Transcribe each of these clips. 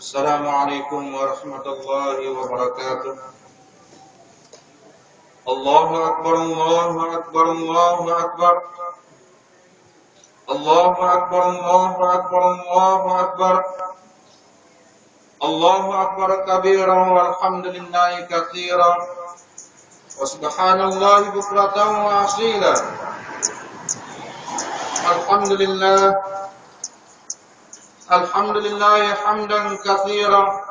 Assalamualaikum warahmatullahi wabarakatuh. Allahu akbar, Allahu akbar, Allahu akbar. Allahu akbar, Allahu akbar, Allahu akbar. Allahu akbar kabiran walhamdulillahi katsiran. Wa subhanallahi bukratan wa asila. Alhamdulillah. Alhamdulillah hamdan katsiran.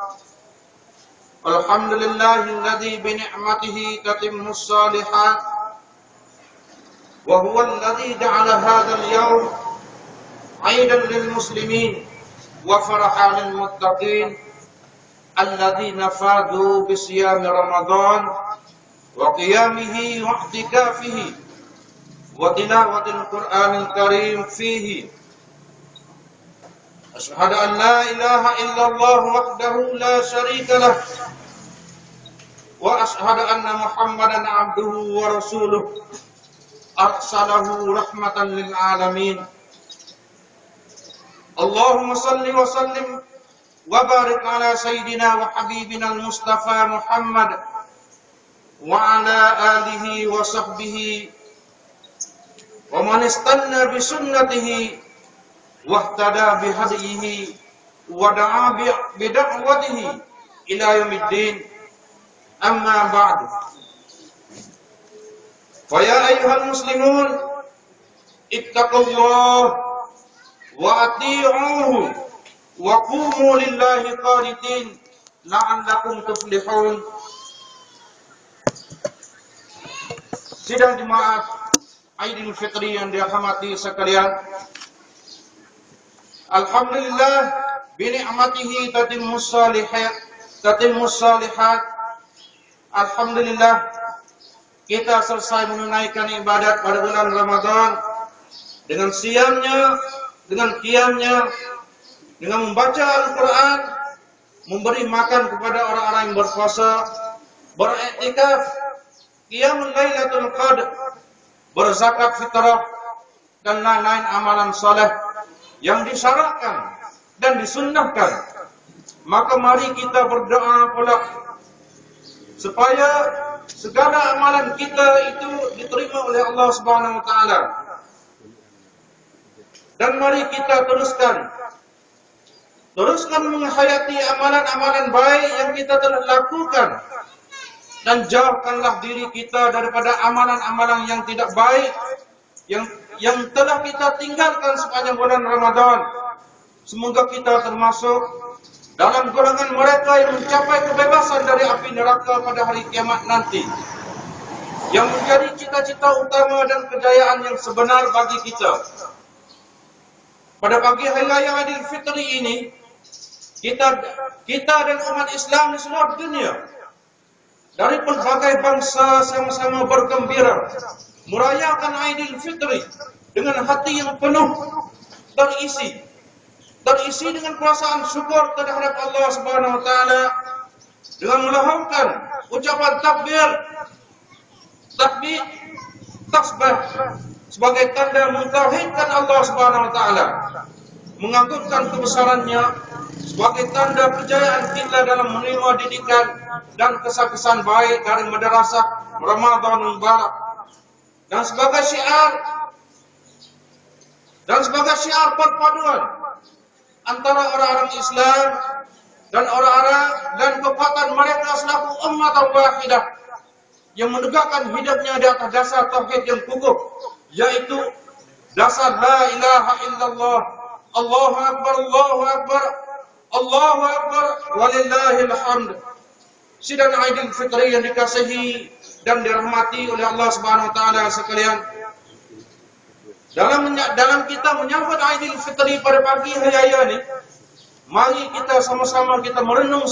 Alhamdulillahilladzi bi ni'matihi tatimmus shalihat. Wa huwa alladzi ja'ala hadzal yawm 'aidan lil muslimin wa farahan lil muttaqin alladzina fadu bi siyami Ramadan wa qiyamihi wa i'tikafihi wa tilawatil Qur'anil Karim fihi. Asyhadu an la ilaha illallah wahdahu la syarika lah wa asyhadu anna Muhammadan abduhu wa rasuluh arsalahu rahmatan lil alamin. Allahumma salli wa sallim wa barik ala sayyidina wa habibina al-Mustafa Muhammad wa ala alihi wa sahbihi wa man istanna bi sunnatihi wahtada bihadihi wa da'a bida'watihi ila yaumiddin. Amma ba'du. Fa ya ayyuhal muslimun ittaqullah wa ati'uhu wa qumu lillahi qanitin la'allakum tuflihun. Sidang jemaat Aidil Fitri yang dirahmati sekalian, alhamdulillah bi ni'matihi tatimmus shalihat. Alhamdulillah kita selesai menunaikan ibadat pada bulan Ramadan dengan siamnya, dengan qiyamnya, dengan membaca Al-Quran, memberi makan kepada orang-orang yang berpuasa, beriktikaf, qiyamul lailatul qadr, berzakat fitrah, dan lain-lain amalan saleh yang disyaratkan dan disunnahkan. Maka mari kita berdoa pula supaya segala amalan kita itu diterima oleh Allah Subhanahu wa taala. Dan mari kita teruskan menghayati amalan-amalan baik yang kita telah lakukan, dan jauhkanlah diri kita daripada amalan-amalan yang tidak baik yang telah kita tinggalkan sepanjang bulan Ramadan. Semoga kita termasuk dalam golongan mereka yang mencapai kebebasan dari api neraka pada hari kiamat nanti, yang menjadi cita-cita utama dan kejayaan yang sebenar bagi kita. Pada pagi hari raya Aidil Fitri ini, kita dan umat Islam di seluruh dunia dari pelbagai bangsa sama-sama bergembira merayakan Aidil Fitri dengan hati yang penuh terisi dengan perasaan syukur terhadap Allah Subhanahu wa taala, dengan melahirkan ucapan takbir, tasbih sebagai tanda mentauhidkan Allah Subhanahu wa taala, mengagungkan kebesarannya sebagai tanda kejayaan kita dalam menerima didikan dan kesan-kesan baik dari madrasah Ramadan Mubarak, dan sebagai syiar perpaduan antara orang-orang Islam dan kekuatan mereka selaku umat wahidah yang menegakkan hidupnya di atas dasar tauhid yang kukuh, yaitu dasar la ilaha illallah, Allahu akbar, Allahu akbar, Allahu akbar, walillahil hamd. Sidang Aidil Fitri yang dikasihi dan dirahmati oleh Allah Subhanahu wa taala sekalian, dalam kita menyambut Aidil Fitri pada pagi hari raya ini, mari kita sama-sama kita merenung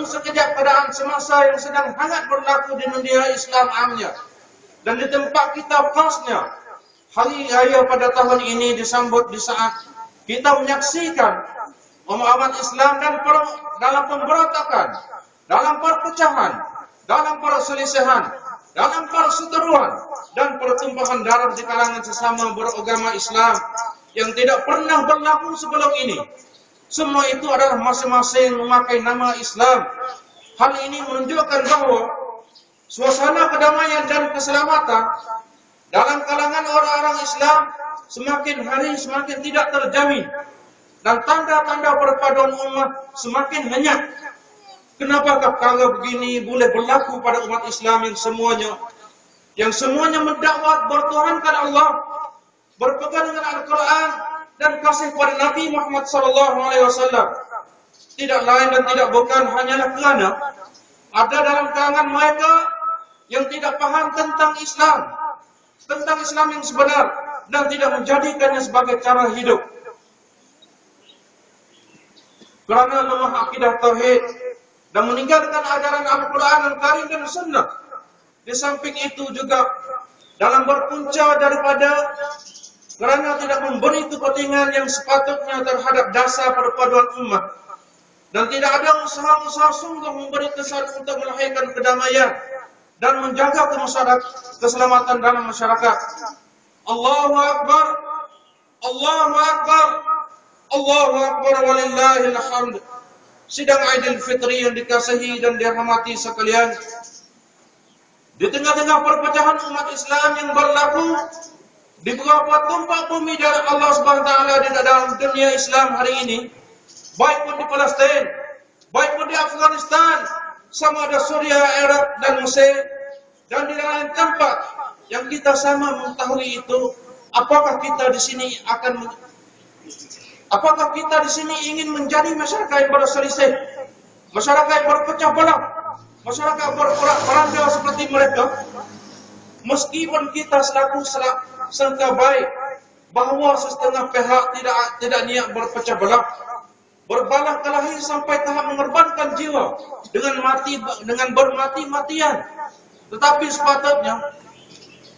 sekejap keadaan semasa yang sedang hangat berlaku di dunia Islam amnya, dan di tempat kita pasnya hari raya pada tahun ini disambut di saat kita menyaksikan umat Islam dan dalam pemberontakan, dalam perpecahan, dalam perselisihan, dalam perseteruan dan pertumpahan darah di kalangan sesama beragama Islam yang tidak pernah berlaku sebelum ini. Semua itu adalah masing-masing memakai nama Islam. Hal ini menunjukkan bahawa suasana kedamaian dan keselamatan dalam kalangan orang-orang Islam semakin hari semakin tidak terjamin, dan tanda-tanda perpaduan umat semakin banyak. Kenapakah kalau begini boleh berlaku pada umat Islam yang semuanya mendakwah bertuhankan Allah, berpegang dengan Al-Quran dan kasih pada Nabi Muhammad SAW? Tidak lain dan tidak bukan hanyalah kerana ada dalam kalangan mereka yang tidak paham tentang Islam yang sebenar, dan tidak menjadikannya sebagai cara hidup. Kerana lemah akidah tauhid dan meninggalkan ajaran Al-Quran Al-Karim dan Sunnah. Di samping itu juga dalam berpunca daripada kerana tidak memberi kepentingan yang sepatutnya terhadap dasar perpaduan umat, dan tidak ada usaha-usaha sungguh memberi kesan untuk melahirkan kedamaian dan menjaga keselamatan dalam masyarakat. Allahu Akbar, Allahu Akbar, Allahu Akbar, walillahil hamd. Sidang Aidil Fitri yang dikasihi dan dirahmati sekalian, di tengah-tengah perpecahan umat Islam yang berlaku di beberapa tempat bumi dari Allah SWT di dalam dunia Islam hari ini, baik pun di Palestin, baik pun di Afghanistan, sama ada Suriah, Iraq dan Mesir, dan di lain tempat, yang kita sama mengetahui itu, apakah kita di sini ingin menjadi masyarakat yang berselisih, masyarakat yang berpecah belah, masyarakat yang berperang seperti mereka? Meskipun kita selaku sangka baik bahawa setengah pihak tidak niat berpecah belah, berbalah kelahi sampai tahap mengorbankan jiwa dengan bermati-matian, tetapi sepatutnya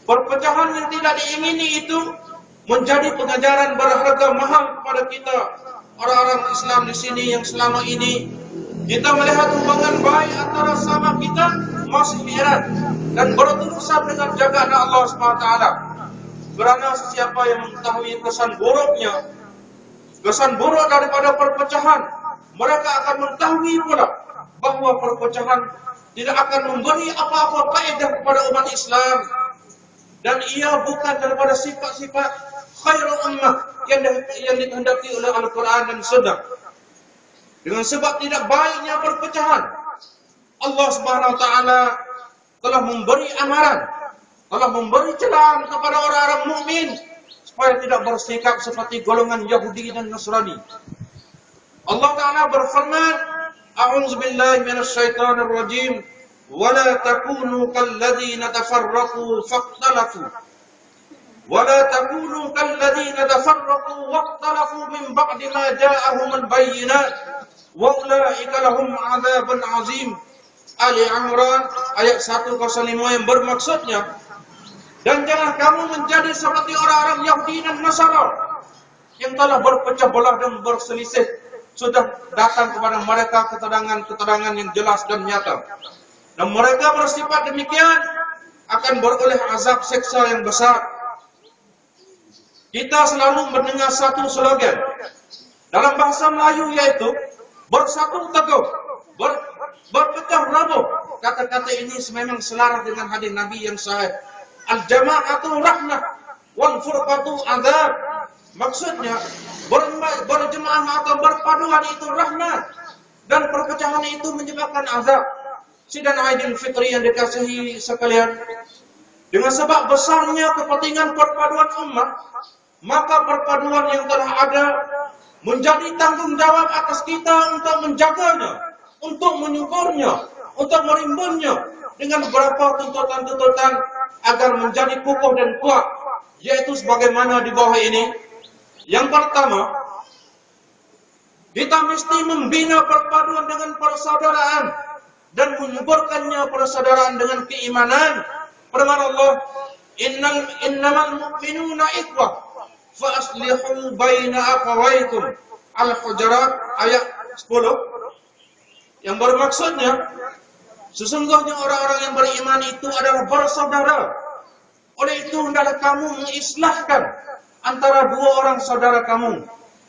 perpecahan yang tidak diingini itu menjadi pengajaran berharga mahal kepada kita orang-orang Islam di sini, yang selama ini kita melihat hubungan baik antara sama kita masih erat dan berurusan dengan jagaan Allah SWT. Kerana siapa yang mengetahui kesan buruk daripada perpecahan, mereka akan mengetahui pula bahawa perpecahan tidak akan memberi apa-apa faedah kepada umat Islam, dan ia bukan daripada sifat-sifat khairul ummah yang dikehendaki oleh Al-Quran dan Sunnah. Dengan sebab tidak baiknya perpecahan, Allah SWT telah memberi amaran, telah memberi celaan kepada orang-orang mukmin supaya tidak bersikap seperti golongan Yahudi dan Nasrani. Allah Ta'ala berfirman, A'udzubillahi minasyaitonir rajim, wa la takunu kalladzina tafarraqu faqtalafu wa la takunu kalladzina tafarraqu waqtalafu min ba'di ma ja'ahumul bayyinat wa ulaika lahum 'adzabun 'azim. Ali Imran ayat 105 yang bermaksudnya, dan jangan kamu menjadi seperti orang-orang Yahudi dan Nasara yang telah berpecah belah dan berselisih. Sudah datang kepada mereka keterangan-keterangan yang jelas dan nyata, dan mereka bersifat demikian akan beroleh azab seksa yang besar. Kita selalu mendengar satu slogan dalam bahasa Melayu, yaitu bersatu teguh, berpecah rabuh. Kata-kata ini memang selaras dengan hadis Nabi yang sahih. Al-jama'atu rahmah wal furqatu adzab. Maksudnya berjemaah atau berpaduan itu rahmat, dan perpecahan itu menyebabkan azab. Sidang Aidil Fitri yang dikasihi sekalian, dengan sebab besarnya kepentingan perpaduan umat, maka perpaduan yang telah ada menjadi tanggungjawab atas kita untuk menjaganya, untuk menyuburnya, untuk merimbunnya dengan beberapa tuntutan-tuntutan agar menjadi kukuh dan kuat, yaitu sebagaimana di bawah ini. Yang pertama, kita mesti membina perpaduan dengan persaudaraan dan menyuburkannya persaudaraan dengan keimanan. Firman Allah, innamal mu'minuna ikhwah fa aslihu baina akhawaykum. Al-Hujurat ayat 10, yang bermaksudnya, sesungguhnya orang-orang yang beriman itu adalah bersaudara. Oleh itu hendaklah kamu mengislahkan antara dua orang saudara kamu.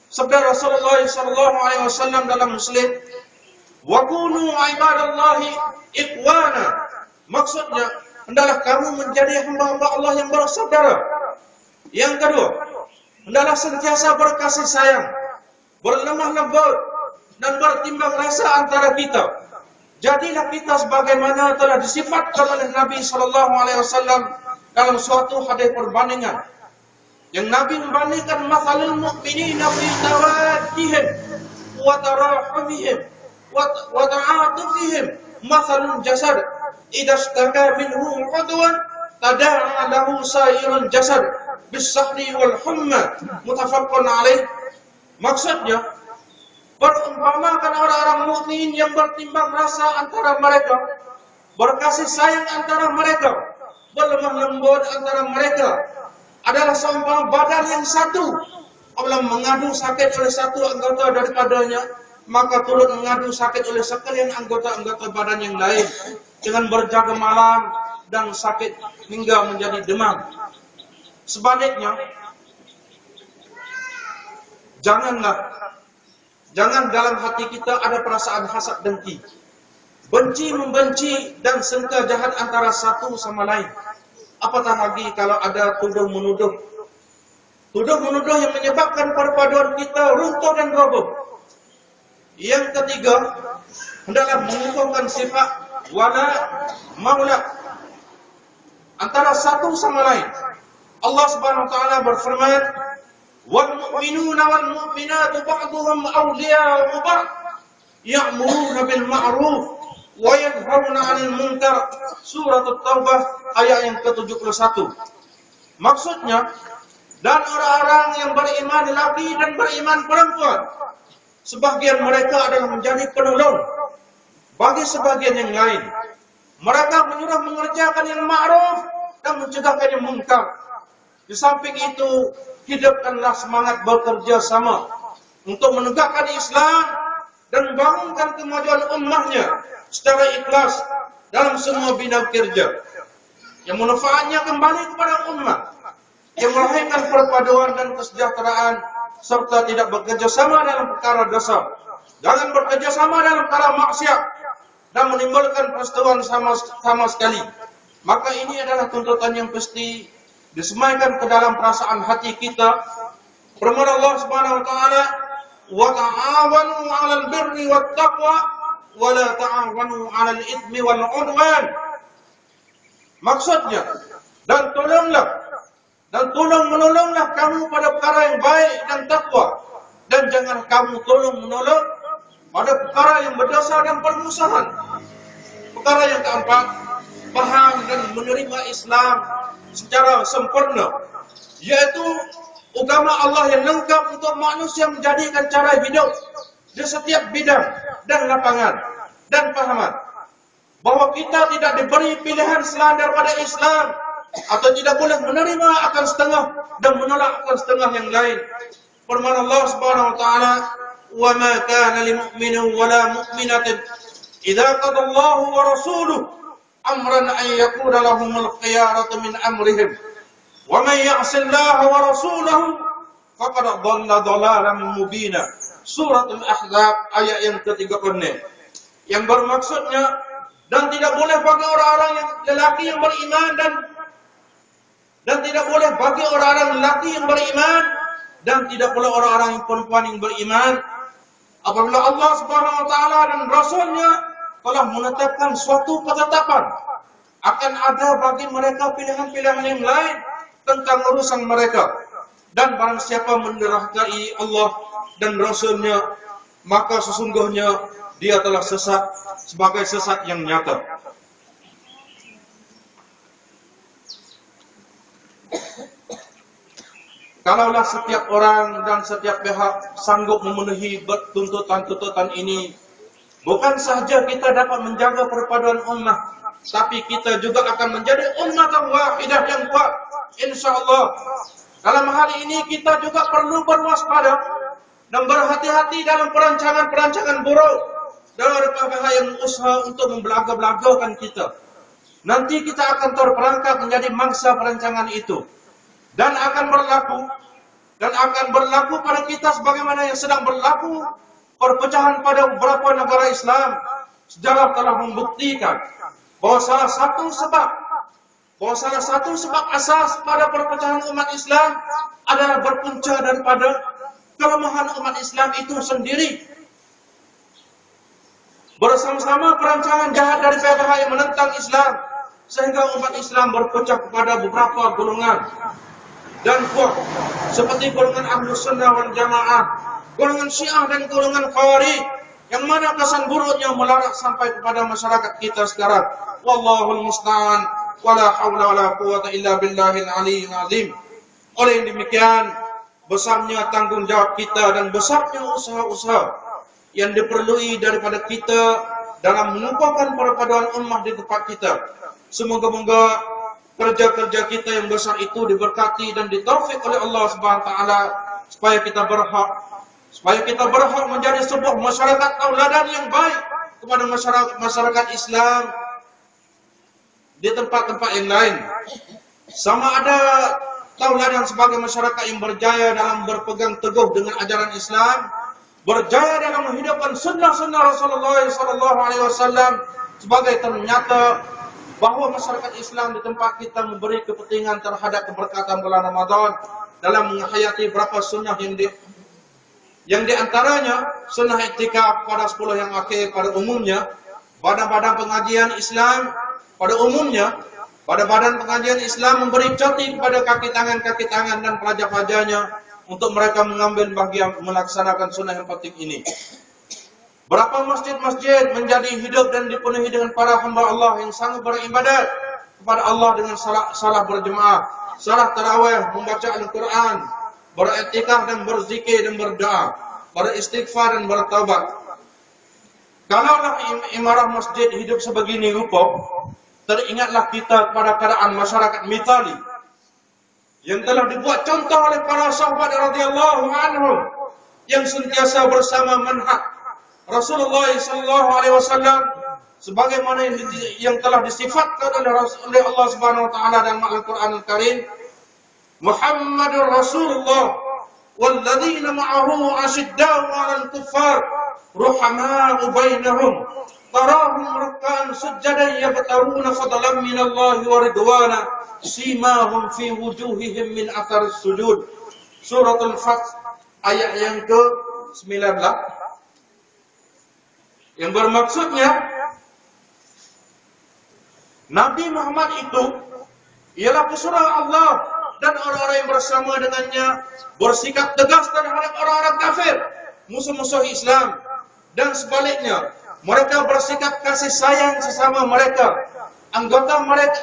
Sabda Rasulullah sallallahu alaihi wasallam dalam Muslim, "Wa kunu ibadallahi ikhwana." Maksudnya, hendaklah kamu menjadi hamba-hamba Allah yang bersaudara. Yang kedua, hendaklah sentiasa berkasih sayang, berlemah lembut, dan bertimbang rasa antara kita. Jadilah kita sebagaimana telah disifatkan oleh Nabi sallallahu alaihi wasallam dalam suatu hadis perbandingan. Yang Nabi membandingkan mathalul mu'minina fi tawaddihim wa tarahumihim wa ta'atufihim mathalul jasad idza ishtaka minhu 'udwan tada'a lahu sa'irul jasad bis-sahri wal humma muttafaqun alaih. Maksudnya, perumpamakan orang-orang mukmin yang bertimbang rasa antara mereka, berkasih sayang antara mereka, berlemah lembut antara mereka, adalah seumpama badan yang satu. Apabila mengadu sakit oleh satu anggota daripadanya, maka turut mengadu sakit oleh sekalian anggota-anggota badan yang lain, dengan berjaga malam dan sakit hingga menjadi demam. Sebaliknya, jangan dalam hati kita ada perasaan hasad dengki, benci membenci dan sengketa jahat antara satu sama lain. Apatah lagi kalau ada tuduh-menuduh. Tuduh-menuduh yang menyebabkan perpaduan kita runtuh dan roboh. Yang ketiga, hendaklah mengukuhkan sifat wala maula antara satu sama lain. Allah Subhanahu wa taala berfirman, "Wal mu'minuna wal mu'minatu ba'dhuhum awliya'u ba'd, ya'muruna bil ma'ruf wa yanhauna 'anil munkar." Surah At-Taubah ayat yang ke-71. Maksudnya, dan orang-orang yang beriman laki dan beriman perempuan, sebagian mereka adalah menjadi penolong bagi sebagian yang lain. Mereka menyuruh mengerjakan yang ma'ruf dan mencegahkan yang munkar. Di samping itu, hidupkanlah semangat bekerja sama untuk menegakkan Islam dan membangunkan kemajuan ummahnya secara ikhlas dalam semua bidang kerja, yang manfaatnya kembali kepada ummah, yang melahirkan perpaduan dan kesejahteraan, serta tidak bekerja sama dalam perkara dosa, jangan bekerja sama dalam perkara maksiat, dan menimbulkan perseteruan sama sekali. Maka ini adalah tuntutan yang pasti disemaikan ke dalam perasaan hati kita. Firman Allah Subhanahu wa taala, "Wa ta'awanu 'alal birri wat taqwa wa la ta'awanu 'alal itsmi wal 'udwan." Maksudnya, dan tolong-menolonglah kamu pada perkara yang baik dan takwa, dan jangan kamu tolong-menolong pada perkara yang berdosa dan permusuhan. Perkara yang keempat, paham dan menerima Islam secara sempurna, yaitu agama Allah yang lengkap untuk manusia menjadikan cara hidup di setiap bidang dan lapangan, dan pahaman bahwa kita tidak diberi pilihan selain daripada Islam, atau tidak boleh menerima akan setengah dan menolak akan setengah yang lain. Firman Allah Subhanahu wa taala, "Wa ma kana lil mu'minin wa la mu'minatin idza qada Allahu wa rasuluhu amran an yakuna lahumul khiyaratu min amrihim wa man ya'si Allah wa rasulahu faqad dhalla dhalalan mubina." Surah Al-Ahzab ayat yang ke-36. Yang bermaksudnya, dan tidak boleh bagi orang-orang yang lelaki yang beriman dan tidak boleh bagi orang-orang lelaki yang beriman dan tidak boleh orang-orang yang perempuan yang beriman, apabila Allah Subhanahu wa taala dan Rasulnya telah menetapkan suatu ketetapan, akan ada bagi mereka pilihan-pilihan yang lain tentang urusan mereka. Dan barang siapa mendurhakai Allah dan Rasulnya, maka sesungguhnya dia telah sesat sebagai sesat yang nyata. Kalaulah setiap orang dan setiap pihak sanggup memenuhi tuntutan-tuntutan ini, bukan sahaja kita dapat menjaga perpaduan ummah, tapi kita juga akan menjadi ummah wahidah yang kuat, insyaallah. Dalam hal ini kita juga perlu berwaspada dan berhati-hati dalam perancangan-perancangan buruk dari pihak yang usaha untuk membelaga-belagakan kita. Nanti kita akan terperangkap menjadi mangsa perancangan itu, dan akan berlaku dan akan berlaku pada kita sebagaimana yang sedang berlaku perpecahan pada beberapa negara Islam. Sejarah telah membuktikan bahawa salah satu sebab asas pada perpecahan umat Islam adalah berpunca daripada kelemahan umat Islam itu sendiri. Bersama-sama perancangan jahat dari pihak yang menentang Islam, sehingga umat Islam berpecah kepada beberapa golongan dan kuat, seperti golongan Ahlus Sunnah wal Jamaah, golongan Syiah dan golongan Khawarij, yang mana kesan buruknya melarat sampai kepada masyarakat kita sekarang. Wallahul musta'an, wala haula wala quwwata illa billahil aliyyil azim. Oleh demikian, besarnya tanggungjawab kita dan besarnya usaha-usaha yang diperlui daripada kita dalam mengukuhkan perpaduan ummah di tempat kita. Semoga-moga kerja-kerja kita yang besar itu diberkati dan ditaufik oleh Allah Subhanahu wa taala supaya kita berhak menjadi sebuah masyarakat tauladan yang baik kepada masyarakat Islam di tempat-tempat yang lain. Sama ada tauladan sebagai masyarakat yang berjaya dalam berpegang teguh dengan ajaran Islam, berjaya dalam menghidupkan sunnah-sunnah Rasulullah SAW, sebagai ternyata bahawa masyarakat Islam di tempat kita memberi kepentingan terhadap keberkatan bulan Ramadan dalam menghayati berapa sunnah yang di antaranya sunnah iktikaf pada 10 yang akhir pada umumnya, badan-badan pengajian Islam pada umumnya, pada badan pengajian Islam memberi cuti kepada kaki tangan dan pelajar-pelajarnya untuk mereka mengambil bahagian melaksanakan sunnah yang penting ini. Berapa masjid-masjid menjadi hidup dan dipenuhi dengan para hamba Allah yang sanggup beribadat kepada Allah dengan salah berjemaah, salah tarawih, membaca Al-Quran, beriktikaf dan berzikir dan berdoa, beristighfar dan bertaubat. Kalaulah imarah masjid hidup sebegini rupa, teringatlah kita pada keadaan masyarakat Mitali yang telah dibuat contoh oleh para sahabat radhiyallahu anhum yang sentiasa bersama manhaj Rasulullah SAW, sebagaimana yang telah disifatkan oleh Allah Subhanahu wa taala dalam Al-Qur'an Al-Karim. Muhammadur Rasulullah walladzina ma'ahu asyidda'u 'alal kuffar ruhama'u bainahum tarahum ruk'an sujjadan yabtaguna fadlan minallahi wa ridwana simahum fi wujuhihim min atharis sujud. Suratul Fath ayat yang ke-19, yang bermaksudnya Nabi Muhammad itu ialah pesuruh Allah, dan orang-orang yang bersama dengannya bersikap tegas terhadap orang-orang kafir, musuh-musuh Islam, dan sebaliknya mereka bersikap kasih sayang sesama mereka. Anggota mereka,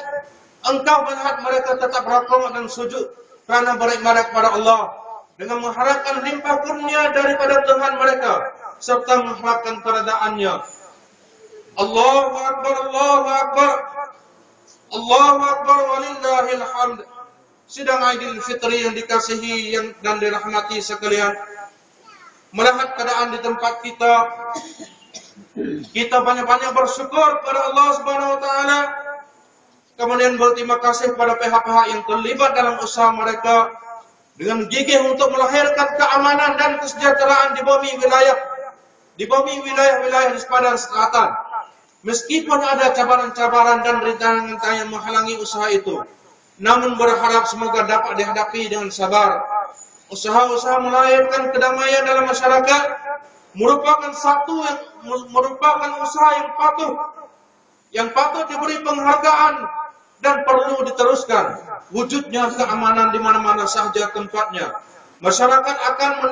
engkau melihat mereka tetap rukuk dan sujud kerana beribadat kepada Allah dengan mengharapkan limpah kurnia daripada Tuhan mereka serta mengharapkan keredaannya. Allahu Akbar, Allahu Akbar, Allahu Akbar walillahil hamd. Sidang Aidil Fitri yang dikasihi dan dirahmati sekalian, melihat keadaan di tempat kita banyak-banyak bersyukur kepada Allah Subhanahu wa taala, kemudian berterima kasih kepada pihak-pihak yang terlibat dalam usaha mereka dengan gigih untuk melahirkan keamanan dan kesejahteraan di bumi wilayah-wilayah di sepadan selatan. Meskipun ada cabaran-cabaran dan rintangan yang menghalangi usaha itu, namun berharap semoga dapat dihadapi dengan sabar. Usaha-usaha melahirkan kedamaian dalam masyarakat merupakan usaha yang patut diberi penghargaan dan perlu diteruskan. Wujudnya keamanan di mana-mana sahaja tempatnya, masyarakat akan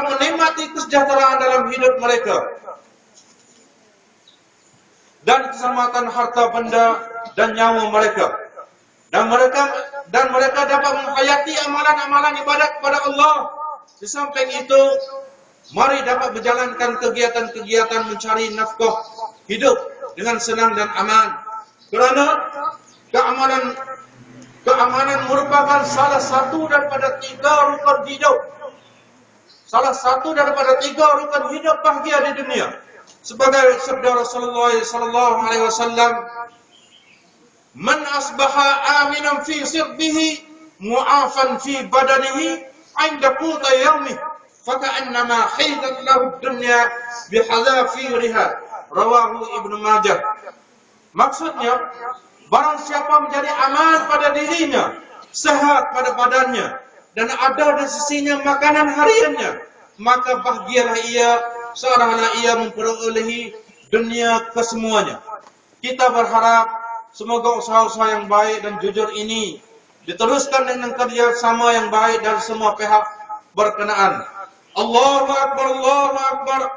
menikmati kesejahteraan dalam hidup mereka dan keselamatan harta benda dan nyawa mereka, dan mereka dapat menghayati amalan-amalan ibadat kepada Allah. Di samping itu, mari dapat menjalankan kegiatan-kegiatan mencari nafkah hidup dengan senang dan aman, kerana keamanan merupakan salah satu daripada 3 rukun hidup. Salah satu daripada 3 rukun hidup bahagia di dunia. Sebagai sabda Rasulullah SAW, "Man asbaha aminan fi sirbihi mu'afan fi badanihi 'inda quta yaumih faka'annama hidat lahu dunya bihadafiriha. Rawahu Ibnu Majah. Maksudnya, barang siapa menjadi aman pada dirinya, sehat pada badannya, dan ada di sisinya makanan hariannya, maka bahagialah ia, seolah-olah ia memperolehi dunia kesemuanya. Kita berharap semoga usaha-usaha yang baik dan jujur ini diteruskan dengan kerjasama yang baik dari semua pihak berkenaan. Allahu Akbar, Allahu Akbar,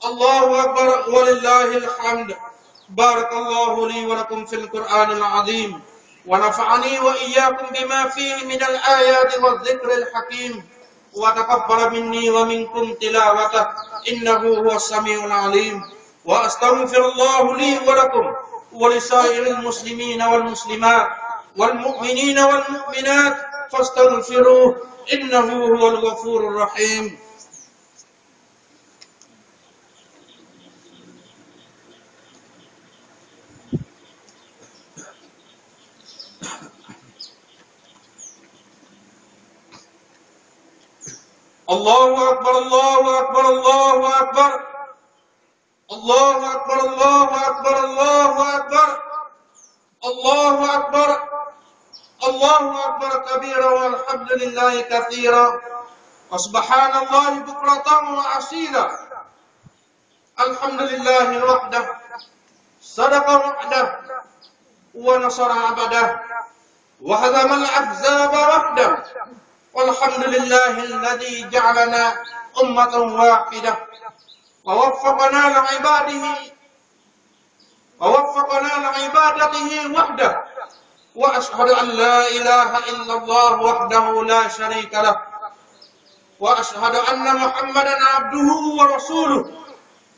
Allahu Akbar, walillahil hamd. Barakallahu li wa lakum fil Qur'anil azim, wa nafa'ani wa iyyakum bima fihi minal ayati wadh-dhikril hakim, wa taqabbala minni wa minkum tilawatah, innahu huwas samiul alim. Wa astaghfirullah li wa lakum wa lisairil muslimina wal muslimat wal mu'minina wal mu'minat fastaghfiruh, innahu huwal ghafurur rahim. Allahu Akbar, Allahu Akbar, Allahu Akbar. Allahu Akbar, Allahu Akbar, Allahu Akbar. Allahu Akbar. Allahu Akbar kabira walhamdulillahi katsira. Wa subhanallahi bukratan wa asila. Alhamdulillahi wahdah. Sadaqa wahdah. Wa nasara abadah. Wa hadama al-ahzaba wahdah. Walhamdulillahilladzi ja'alana ummatan wahidah wa waffaqana li'ibadatihi wahdah wa ashhadu an la ilaha illallah wahdahu la syarika lah wa ashhadu anna Muhammadan abduhu wa rasuluh.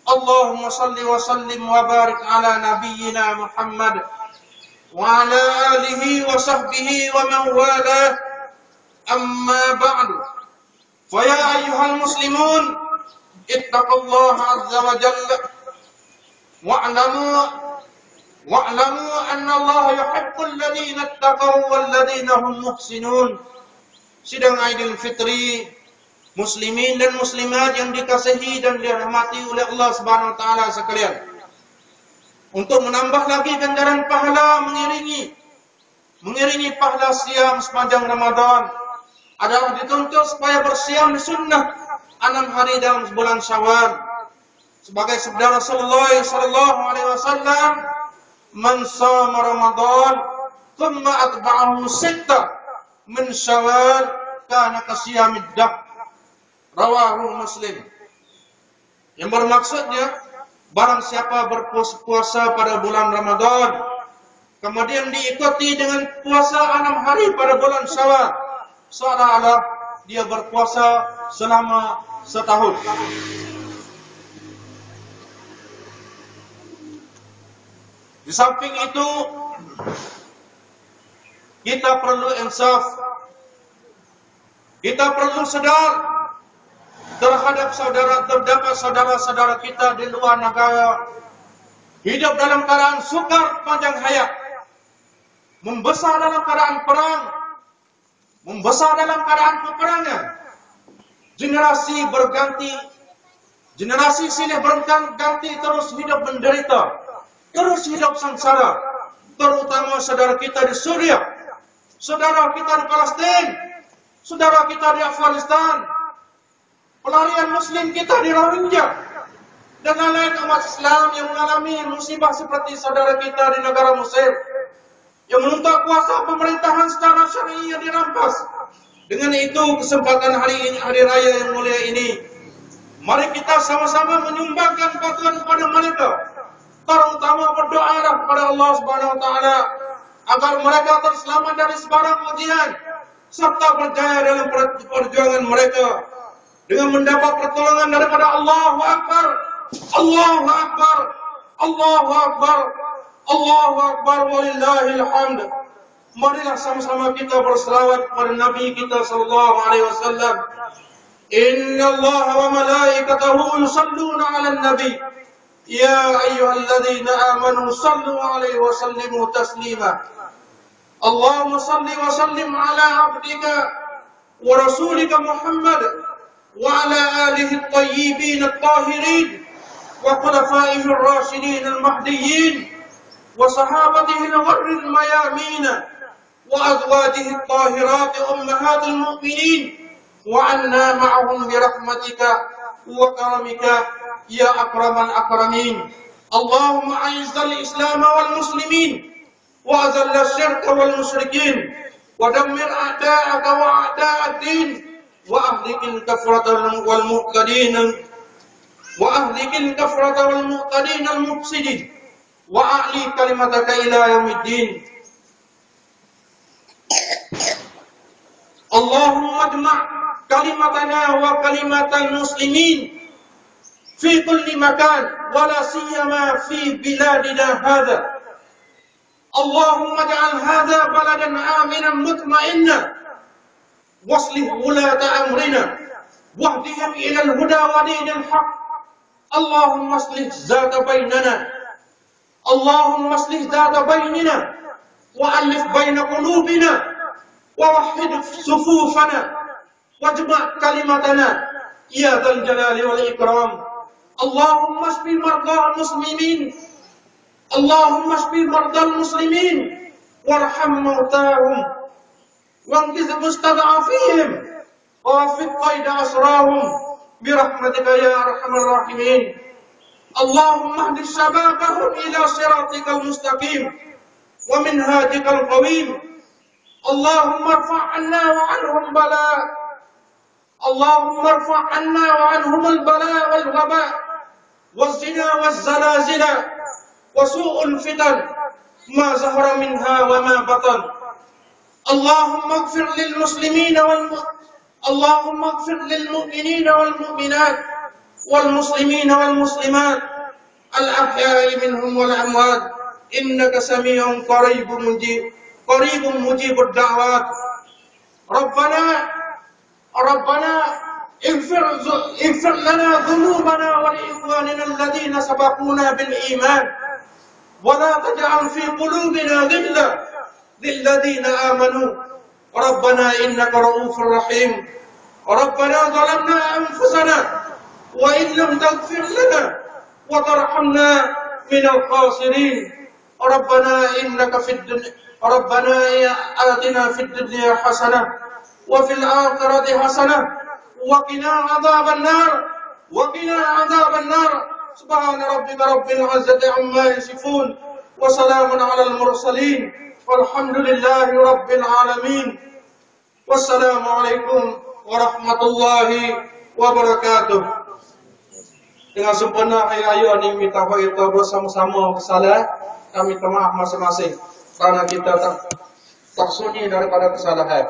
Allahumma salli wa sallim wa barik ala nabiyyina Muhammad wa ala alihi wa sahbihi wa man walah. Amma ba'du, faya ayyuhal muslimun, ittaqullaha azza wa jalla, wa'lamu anna Allah yuhibbul ladhina ittaqaw wal ladhina hum muhsinun. Sidang Aidil Fitri, muslimin dan muslimat yang dikasihi dan dirahmati oleh Allah Subhanahu wa taala sekalian. Untuk menambah lagi ganjaran pahala mengiringi pahala siam sepanjang Ramadan, adalah dituntut supaya bersiam di sunnah 6 hari dalam bulan Syawal. Sebagai sabda Rasulullah sallallahu alaihi wasallam, "Man shama Ramadan, thumma atba'ahu sitta min Syawal, kana kasiyamid dahr." Rawahu Muslim. Yang bermaksudnya, barang siapa berpuasa pada bulan Ramadan, kemudian diikuti dengan puasa 6 hari pada bulan Syawal, seolah-olah dia berpuasa selama setahun. Di samping itu, kita perlu insaf. Kita perlu sadar terhadap terdapat saudara-saudara kita di luar negara hidup dalam keadaan sukar panjang hayat, membesar dalam keadaan perang, membesar dalam keadaan peperangan. Generasi berganti, generasi silih berganti, terus hidup menderita, terus hidup sengsara. Terutama saudara kita di Suriah, saudara kita di Palestina, saudara kita di Afghanistan, pelarian muslim kita di Rohingya, dan lain-lain umat Islam yang mengalami musibah seperti saudara kita di negara Mesir, yang menuntut kuasa pemerintahan secara syar'i yang dirampas. Dengan itu, kesempatan hari raya yang mulia ini, mari kita sama-sama menyumbangkan bantuan kepada mereka, terutama berdoa kepada Allah Subhanahu wa taala agar mereka terselamat dari sebarang ujian serta berjaya dalam perjuangan mereka dengan mendapat pertolongan daripada Allahu Akbar, Allahu Akbar, Allahu Akbar, Allahu Akbar, walillahil hamd. Marilah sama-sama kita berselawat kepada Nabi kita sallallahu alaihi wasallam. Inna Allah wa malaikatahu yusalluna 'alan nabi. Ya ayyuhalladzina amanu sallu 'alaihi wa sallimu taslima. اللهم صل وسلم على عبدك ورسولك محمد وعلى آله الطيبين الطاهرين وخلفائه الراشدين المهديين وصحابته الغر الميامين وأزواجه الطاهرات أمهات المؤمنين وعنا معهم برحمتك وكرمك يا أكرم الأكرمين. اللهم أعز الإسلام والمسلمين وأذل الشرك والمشركين ودمر أعداءك وأعداء الدين وأهلك الكفرة والمعتدين المفسدين وأعلي كلمتك إلى يوم الدين. اللهم اجمع كلمتنا وكلمة المسلمين في كل مكان ولا سيما في بلادنا هذا. اللهم اجعل هذا بلدا آمنا مطمئنا واصلح ولاة أمرنا واهدهم إلى الهدى ودين الحق. اللهم اصلح ذات بيننا، اللهم اصلح ذات بيننا وألف بين قلوبنا ووحد صفوفنا واجمع كلمتنا يا ذا الجلال والإكرام. اللهم اشف مرضى المسلمين، اللهم اشف مرضى المسلمين وارحم موتاهم وانقذ مستضعفيهم ووفق قيد أسراهم برحمتك يا أرحم الراحمين. اللهم اهد شبابهم إلى صراطك المستقيم ومنهاجك القويم. اللهم ارفع عنا وعنهم بلاء، اللهم ارفع عنا وعنهم البلاء والوباء والزنا والزلازل وسوء الفتن ما ظهر منها وما بطن. اللهم اغفر للمؤمنين والمؤمنات والمسلمين والمسلمات الأحياء منهم والأموات إنك سميع قريب مجيب الدعوات. ربنا اغفر لنا ذنوبنا ولإخواننا الذين سبقونا بالإيمان ولا تجعل في قلوبنا غلا للذين آمنوا ربنا إنك رؤوف رحيم. ربنا ظلمنا أنفسنا وإن لم تغفر لنا وترحمنا من الخاسرين. ربنا آتنا في الدنيا حسنة وفي الآخرة حسنة وقنا عذاب النار. سبحان ربك رب العزة عما يصفون وسلام على المرسلين والحمد لله رب العالمين. والسلام عليكم warahmatullahi wabarakatuh. Dengan sempurna hari raya ini minta kita bersama-sama bersalah, kami minta maaf masing-masing karena kita tak sunyi daripada kesalahan.